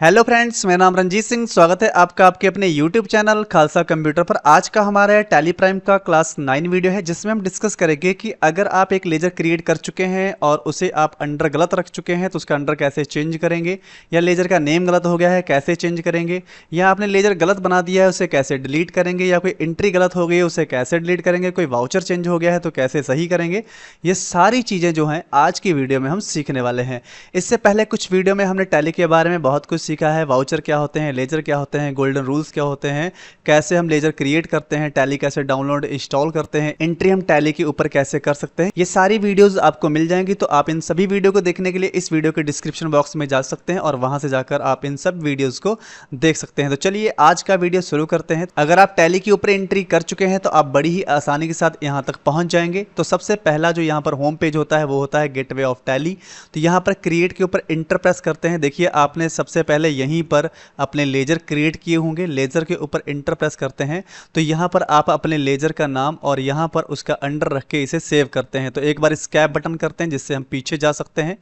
Hello friends, मेरा नाम रंजीत सिंह। स्वागत है आपका आपके अपने यूट्यूब चैनल खालसा कंप्यूटर पर। आज का हमारा टैली प्राइम का क्लास 9 वीडियो है, जिसमें हम डिस्कस करेंगे कि अगर आप एक लेजर क्रिएट कर चुके हैं और उसे आप अंडर गलत रख चुके हैं तो उसका अंडर कैसे चेंज करेंगे, या लेजर का नेम गलत हो गया है कैसे चेंज करेंगे, या आपने लेजर गलत बना दिया है उसे कैसे डिलीट करेंगे, या कोई एंट्री गलत हो गई है उसे कैसे डिलीट करेंगे, कोई वाउचर चेंज हो गया है तो कैसे सही करेंगे। ये सारी चीज़ें जो हैं आज की वीडियो में हम सीखने वाले हैं। इससे पहले कुछ वीडियो में हमने टैली के बारे में बहुत कुछ सीखा है। वाउचर क्या होते हैं, लेजर क्या होते हैं, गोल्डन रूल्स क्या होते हैं, कैसे हम लेजर क्रिएट करते हैं, टैली कैसे डाउनलोड इंस्टॉल करते हैं, एंट्री हम टैली के ऊपर कैसे कर सकते हैं। ये सारी वीडियोस आपको मिल जाएंगी, तो आप इन सभी वीडियो को देखने के लिए इस वीडियो के डिस्क्रिप्शन बॉक्स में जा सकते हैं और वहां से जाकर आप इन सब वीडियोस को देख सकते हैं। तो चलिए आज का वीडियो शुरू करते हैं। अगर आप टैली के ऊपर एंट्री कर चुके हैं तो आप बड़ी ही आसानी के साथ यहाँ तक पहुंच जाएंगे। तो सबसे पहला जो यहाँ पर होम पेज होता है वो होता है गेटवे ऑफ टैली। तो यहाँ पर क्रिएट के ऊपर इंटर प्रेस करते हैं। देखिए आपने सबसे पहले यहीं पर अपने लेजर क्रिएट किए होंगे, लेजर के ऊपर इंटर प्रेस करते हैं तो यहाँ पर आप अपने लेजर का नाम और यहाँ पर उसका अंडर रख के इसे सेव करते हैं। तो एक बार स्कैप बटन करते हैं जिससे हम पीछे जा सकते हैं।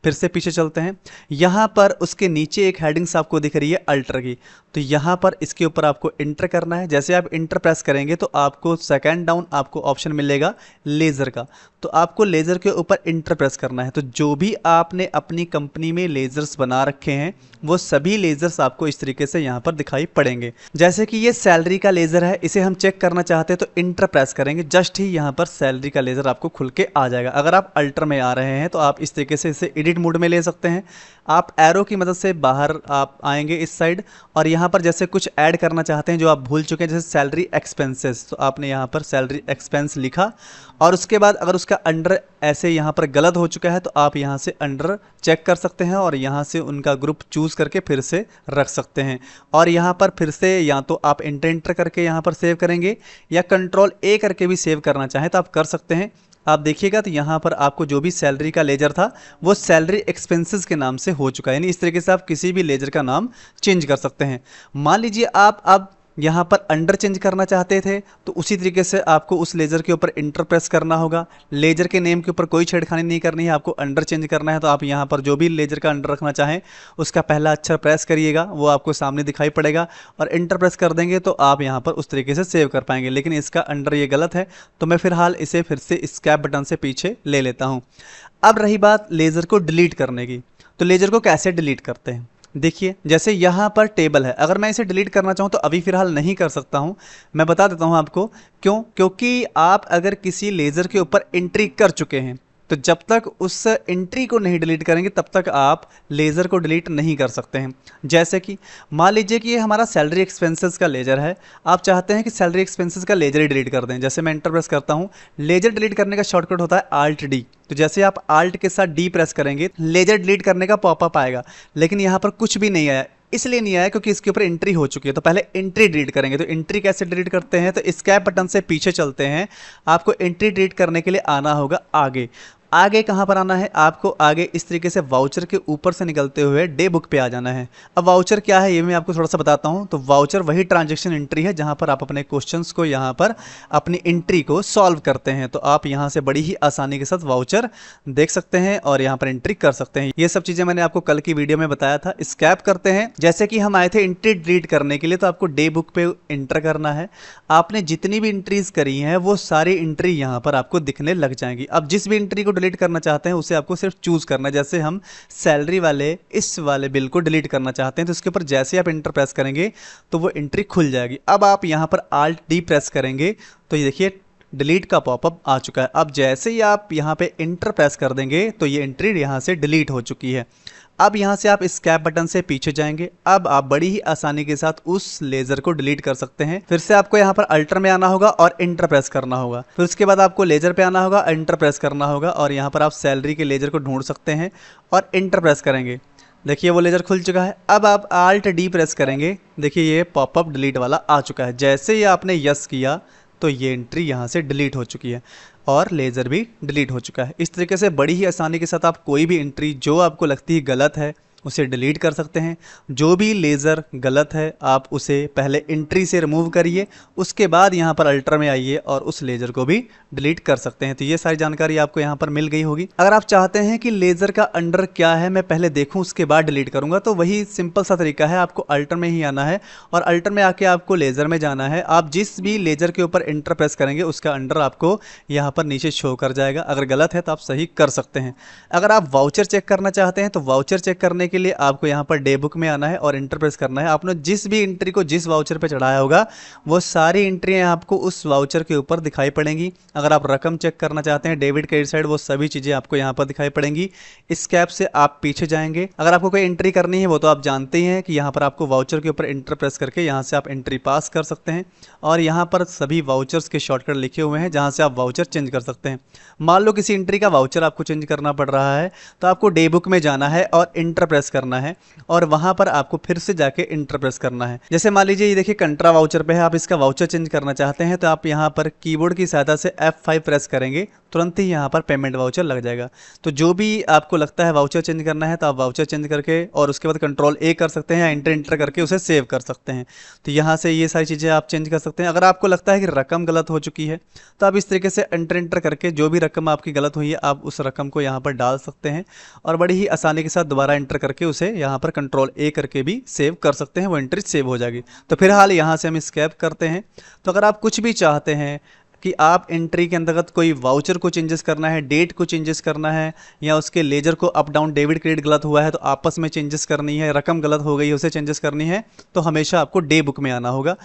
फिर से पीछे चलते हैं। यहाँ पर उसके नीचे एक हेडिंग्स आपको दिख रही है अल्टर की, तो यहाँ पर इसके ऊपर आपको इंटर करना है। जैसे आप इंटर प्रेस करेंगे तो आपको सेकंड डाउन आपको ऑप्शन मिलेगा लेजर का, तो आपको लेजर के ऊपर इंटर प्रेस करना है। तो जो भी आपने अपनी कंपनी में लेजर्स बना रखे हैं वो सभी लेजर्स आपको इस तरीके से यहाँ पर दिखाई पड़ेंगे। जैसे कि ये सैलरी का लेजर है, इसे हम चेक करना चाहते हैं तो इंटर प्रेस करेंगे, जस्ट ही यहाँ पर सैलरी का लेजर आपको खुल के आ जाएगा। अगर आप अल्टर में आ रहे हैं तो आप इस तरीके से इसे एडिट मोड में ले सकते हैं। आप एरो की मदद से बाहर आप आएंगे इस साइड, और यहाँ पर जैसे कुछ ऐड करना चाहते हैं जो आप भूल चुके हैं, जैसे सैलरी एक्सपेंसेस, तो आपने यहाँ पर सैलरी एक्सपेंस लिखा और उसके बाद अगर उसका अंडर ऐसे यहाँ पर गलत हो चुका है तो आप यहाँ से अंडर चेक कर सकते हैं और यहाँ से उनका ग्रुप चूज़ करके फिर से रख सकते हैं। और यहाँ पर फिर से या तो आप इंटर करके यहाँ पर सेव करेंगे या कंट्रोल ए करके भी सेव करना चाहें तो आप कर सकते हैं। आप देखिएगा तो यहाँ पर आपको जो भी सैलरी का लेजर था वो सैलरी एक्सपेंसेस के नाम से हो चुका है। यानी इस तरीके से आप किसी भी लेजर का नाम चेंज कर सकते हैं। मान लीजिए आप अब यहाँ पर अंडर चेंज करना चाहते थे तो उसी तरीके से आपको उस लेजर के ऊपर इंटर प्रेस करना होगा। लेजर के नेम के ऊपर कोई छेड़खानी नहीं करनी है, आपको अंडर चेंज करना है। तो आप यहाँ पर जो भी लेजर का अंडर रखना चाहें उसका पहला अक्षर प्रेस करिएगा, वो आपको सामने दिखाई पड़ेगा और इंटर प्रेस कर देंगे तो आप यहाँ पर उस तरीके से सेव कर पाएंगे। लेकिन इसका अंडर ये गलत है तो मैं फिलहाल इसे फिर से स्कैप बटन से पीछे ले लेता हूँ। अब रही बात लेजर को डिलीट करने की, तो लेजर को कैसे डिलीट करते हैं। देखिए जैसे यहाँ पर टेबल है, अगर मैं इसे डिलीट करना चाहूँ तो अभी फ़िलहाल नहीं कर सकता हूँ। मैं बता देता हूँ आपको क्यों। क्योंकि आप अगर किसी लेज़र के ऊपर एंट्री कर चुके हैं तो जब तक उस एंट्री को नहीं डिलीट करेंगे तब तक आप लेज़र को डिलीट नहीं कर सकते हैं। जैसे कि मान लीजिए कि ये हमारा सैलरी एक्सपेंसेस का लेज़र है, आप चाहते हैं कि सैलरी एक्सपेंसेस का लेज़र ही डिलीट कर दें। जैसे मैं एंटर प्रेस करता हूँ, लेज़र डिलीट करने का शॉर्टकट होता है आल्ट डी। तो जैसे आप आल्ट के साथ डी प्रेस करेंगे लेज़र डिलीट करने का पॉपअप आएगा, लेकिन यहाँ पर कुछ भी नहीं आया। इसलिए नहीं आया क्योंकि इसके ऊपर एंट्री हो चुकी है। तो पहले एंट्री डिलीट करेंगे। तो एंट्री कैसे डिलीट करते हैं, तो स्कैप बटन से पीछे चलते हैं। आपको एंट्री डिलीट करने के लिए आना होगा आगे। आगे कहाँ पर आना है, आपको आगे इस तरीके से वाउचर के ऊपर से निकलते हुए डे बुक पे आ जाना है। अब वाउचर क्या है ये मैं आपको थोड़ा सा बताता हूँ। तो वाउचर वही ट्रांजैक्शन एंट्री है जहाँ पर आप अपने क्वेश्चंस को यहाँ पर अपनी एंट्री को सॉल्व करते हैं। तो आप यहाँ से बड़ी ही आसानी के साथ वाउचर देख सकते हैं और यहाँ पर एंट्री कर सकते हैं। ये सब चीज़ें मैंने आपको कल की वीडियो में बताया था। स्कैप करते हैं, जैसे कि हम आए थे एंट्री डिलीट करने के लिए, तो आपको डे बुक पे एंटर करना है। आपने जितनी भी एंट्रीज करी हैं वो सारी एंट्री यहाँ पर आपको दिखने लग जाएंगी। अब जिस भी एंट्री को डिलीट करना चाहते हैं उसे आपको सिर्फ चूज करना है। जैसे हम सैलरी वाले इस वाले बिल को डिलीट करना चाहते हैं तो इसके ऊपर जैसे आप इंटर प्रेस करेंगे तो वो एंट्री खुल जाएगी। अब आप यहाँ पर आल्ट डी प्रेस करेंगे तो ये देखिए डिलीट का पॉपअप आ चुका है। अब जैसे ही आप यहाँ पे इंटर प्रेस कर देंगे तो ये एंट्री यहाँ से डिलीट हो चुकी है। अब यहाँ से आप स्कैप बटन से पीछे जाएंगे। अब आप बड़ी ही आसानी के साथ उस लेजर को डिलीट कर सकते हैं। फिर से आपको यहाँ पर अल्टर में आना होगा और इंटर प्रेस करना होगा। फिर उसके बाद आपको लेजर पे आना होगा, इंटर प्रेस करना होगा और यहाँ पर आप सैलरी के लेजर को ढूंढ सकते हैं और इंटर प्रेस करेंगे। देखिए वो लेजर खुल चुका है। अब आप आल्ट डी प्रेस करेंगे, देखिए ये पॉपअप डिलीट वाला आ चुका है। जैसे ही आपने यस किया तो ये एंट्री यहाँ से डिलीट हो चुकी है और लेज़र भी डिलीट हो चुका है। इस तरीके से बड़ी ही आसानी के साथ आप कोई भी एंट्री जो आपको लगती है गलत है उसे डिलीट कर सकते हैं। जो भी लेज़र गलत है आप उसे पहले एंट्री से रिमूव करिए, उसके बाद यहाँ पर अल्टर में आइए और उस लेज़र को भी डिलीट कर सकते हैं। तो ये सारी जानकारी आपको यहाँ पर मिल गई होगी। अगर आप चाहते हैं कि लेज़र का अंडर क्या है मैं पहले देखूँ उसके बाद डिलीट करूँगा, तो वही सिंपल सा तरीका है, आपको अल्टर में ही आना है और अल्टर में आके आपको लेज़र में जाना है। आप जिस भी लेज़र के ऊपर एंटर प्रेस करेंगे उसका अंडर आपको यहाँ पर नीचे शो कर जाएगा। अगर गलत है तो आप सही कर सकते हैं। अगर आप वाउचर चेक करना चाहते हैं तो वाउचर चेक करने के लिए आपको यहाँ पर डे बुक में आना है और एंटर प्रेस करना है। आपने जिस भी एंट्री को जिस वाउचर पे चढ़ाया होगा वो सारी एंट्रियाँ आपको उस वाउचर के ऊपर दिखाई पड़ेंगी। अगर आप रकम चेक करना चाहते हैं, डेबिट क्रेडिट साइड, वो सभी चीज़ें आपको यहाँ पर दिखाई पड़ेंगी। इस कैप से आप पीछे जाएंगे। अगर आपको कोई एंट्री करनी है वो तो आप जानते ही हैं कि यहाँ पर आपको वाउचर के ऊपर एंटर प्रेस करके यहाँ से आप एंट्री पास कर सकते हैं और यहाँ पर सभी वाउचर्स के शॉर्टकट लिखे हुए हैं जहाँ से आप वाउचर चेंज कर सकते हैं। मान लो किसी एंट्री का वाउचर आपको चेंज करना पड़ रहा है तो आपको डे बुक में जाना है और एंटर प्रेस करना है और वहां पर आपको फिर से जाके एंटर प्रेस करना है। जैसे मान लीजिए ये देखिए कंट्रा वाउचर पे है, आप इसका वाउचर चेंज करना चाहते हैं तो आप यहाँ पर कीबोर्ड की सहायता से F5 प्रेस करेंगे, तुरंत ही यहाँ पर पेमेंट वाउचर लग जाएगा। तो जो भी आपको लगता है वाउचर चेंज करना है तो आप वाउचर चेंज करके और उसके बाद कंट्रोल A कर सकते हैं या एंटर करके उसे सेव कर सकते हैं। तो यहाँ से ये सारी चीज़ें आप चेंज कर सकते हैं। अगर आपको लगता है कि रकम गलत हो चुकी है तो आप इस तरीके से एंटर करके जो भी रकम आपकी गलत हुई है आप उस रकम को यहाँ पर डाल सकते हैं और बड़ी ही आसानी के साथ दोबारा एंटर करके उसे यहाँ पर कंट्रोल A करके भी सेव कर सकते हैं, वो एंट्री सेव हो जाएगी। तो फिलहाल यहाँ से हम स्कैप करते हैं। तो अगर आप कुछ भी चाहते हैं कि आप एंट्री के अंतर्गत कोई वाउचर को चेंजेस करना है, डेट को चेंजेस करना है या उसके लेजर को अप डाउन डेबिट क्रेडिट गलत हुआ है तो आपस में चेंजेस करनी है, रकम गलत हो गई है उसे चेंजेस करनी है, तो हमेशा आपको डे बुक में आना होगा,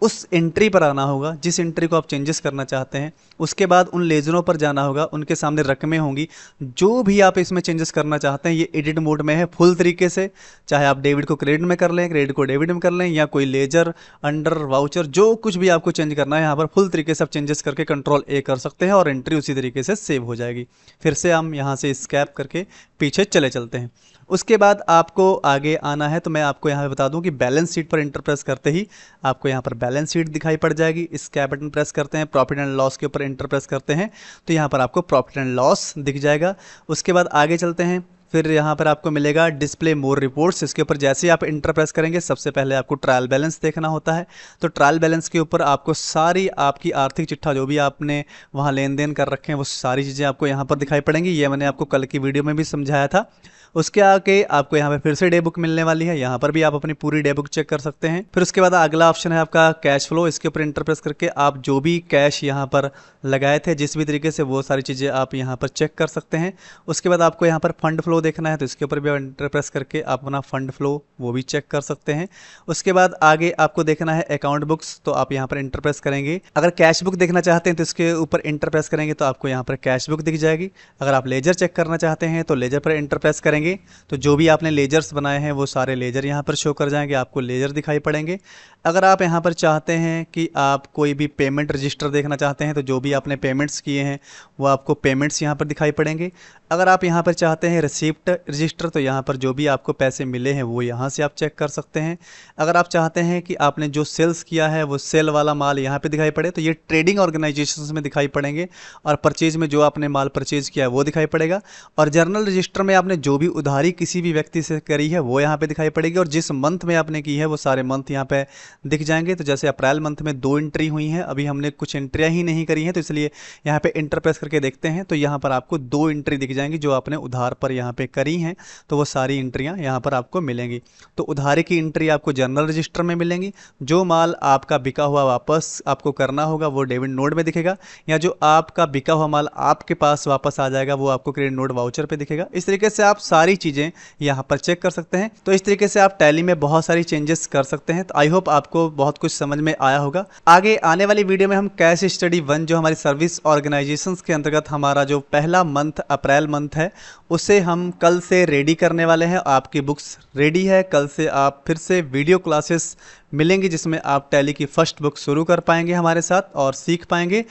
उस एंट्री पर आना होगा जिस एंट्री को आप चेंजेस करना चाहते हैं। उसके बाद उन लेजरों पर जाना होगा, उनके सामने रकमें होंगी, जो भी आप इसमें चेंजेस करना चाहते हैं ये एडिट मोड में है फुल तरीके से। चाहे आप डेबिट को क्रेडिट में कर लें, क्रेडिट को डेबिट में कर लें या कोई लेजर अंडर वाउचर जो कुछ भी आपको चेंज करना है यहाँ पर फुल तरीके से आप चेंजेस करके कंट्रोल A कर सकते हैं और एंट्री उसी तरीके से सेव हो जाएगी। फिर से हम यहाँ से स्कैप करके पीछे चले चलते हैं। उसके बाद आपको आगे आना है तो मैं आपको यहाँ पे बता दूं कि बैलेंस शीट पर इंटर प्रेस करते ही आपको यहाँ पर बैलेंस शीट दिखाई पड़ जाएगी। इस कैप बटन प्रेस करते हैं, प्रॉफिट एंड लॉस के ऊपर इंटर प्रेस करते हैं तो यहाँ पर आपको प्रॉफिट एंड लॉस दिख जाएगा। उसके बाद आगे चलते हैं, फिर यहाँ पर आपको मिलेगा डिस्प्ले मोर रिपोर्ट्स। इसके ऊपर जैसे ही आप इंटर प्रेस करेंगे सबसे पहले आपको ट्रायल बैलेंस देखना होता है। तो ट्रायल बैलेंस के ऊपर आपको सारी आपकी आर्थिक चिट्ठा जो भी आपने वहाँ लेन देन कर रखे हैं वो सारी चीज़ें आपको यहाँ पर दिखाई पड़ेंगी। ये मैंने आपको कल की वीडियो में भी समझाया था। उसके आगे आपको यहाँ पे फिर से डे बुक मिलने वाली है, यहाँ पर भी आप अपनी पूरी डे बुक चेक कर सकते हैं। फिर उसके बाद अगला ऑप्शन है आपका कैश फ्लो। इसके ऊपर इंटर प्रेस करके आप जो भी कैश यहाँ पर लगाए थे जिस भी तरीके से वो सारी चीज़ें आप यहाँ पर चेक कर सकते हैं। उसके बाद आपको यहाँ पर फंड फ्लो देखना है तो इसके ऊपर भी आप इंटर प्रेस करके आप अपना फंड फ्लो वो भी चेक कर सकते हैं। उसके बाद आगे आपको देखना है अकाउंट बुक्स, तो आप यहाँ पर इंटर प्रेस करेंगे। अगर कैश बुक देखना चाहते हैं तो इसके ऊपर इंटर प्रेस करेंगे तो आपको यहाँ पर कैश बुक दिख जाएगी। अगर आप लेजर चेक करना चाहते हैं तो लेजर पर इंटर प्रेस करेंगे तो जो भी आपने लेजर्स बनाए हैं वो सारे लेजर यहाँ पर शो कर जाएंगे, आपको लेजर दिखाई पड़ेंगे। अगर आप यहाँ पर चाहते हैं कि आप कोई भी पेमेंट रजिस्टर देखना चाहते हैं तो जो भी आपने पेमेंट्स किए हैं वो आपको पेमेंट्स यहाँ पर दिखाई पड़ेंगे। अगर आप यहाँ पर चाहते हैं रिसिप्ट रजिस्टर तो यहाँ पर जो भी आपको पैसे मिले हैं वो यहाँ से आप चेक कर सकते हैं। अगर आप चाहते हैं कि आपने जो सेल्स किया है वो सेल वाला माल यहाँ पे दिखाई पड़े तो ये ट्रेडिंग ऑर्गेनाइजेशंस में दिखाई पड़ेंगे और परचेज में जो आपने माल परचेज किया है वो दिखाई पड़ेगा। और जर्नल रजिस्टर में आपने जो भी उधारी किसी भी व्यक्ति से करी है वो यहाँ पे दिखाई पड़ेगी और जिस मंथ में आपने की है वो सारे मंथ यहाँ पे दिख जाएंगे। तो जैसे अप्रैल मंथ में 2 एंट्री हुई हैं, अभी हमने कुछ एंट्रियाँ ही नहीं करी हैं तो इसलिए यहाँ पे इंटर प्रेस करके देखते हैं तो यहाँ पर आपको 2 एंट्री दिख जाएंगी जो आपने उधार पर यहाँ पे करी हैं, तो वो सारी एंट्रियाँ यहाँ पर आपको मिलेंगी। तो उधारी की एंट्री आपको जर्नल रजिस्टर में मिलेंगी। जो माल आपका बिका हुआ वापस आपको करना होगा वो डेबिट नोट में दिखेगा, या जो आपका बिका हुआ माल आपके पास वापस आ जाएगा वो आपको क्रेडिट नोट वाउचर पे दिखेगा। इस तरीके से आप सारी चीज़ें यहाँ पर चेक कर सकते हैं। तो इस तरीके से आप टैली में बहुत सारी चेंजेस कर सकते हैं। तो आई होप आपको बहुत कुछ समझ में आया होगा। आगे आने वाली वीडियो में हम कैश स्टडी 1 जो हमारी सर्विस ऑर्गेनाइजेशंस के अंतर्गत हमारा जो पहला मंथ अप्रैल मंथ है उसे हम कल से रेडी करने वाले हैं। आपकी बुक्स रेडी है, कल से आप फिर से वीडियो क्लासेस मिलेंगी जिसमें आप टैली की फर्स्ट बुक शुरू कर पाएंगे हमारे साथ और सीख पाएंगे।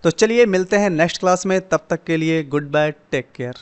तो चलिए मिलते हैं नेक्स्ट क्लास में, तब तक के लिए गुड बाय, टेक केयर।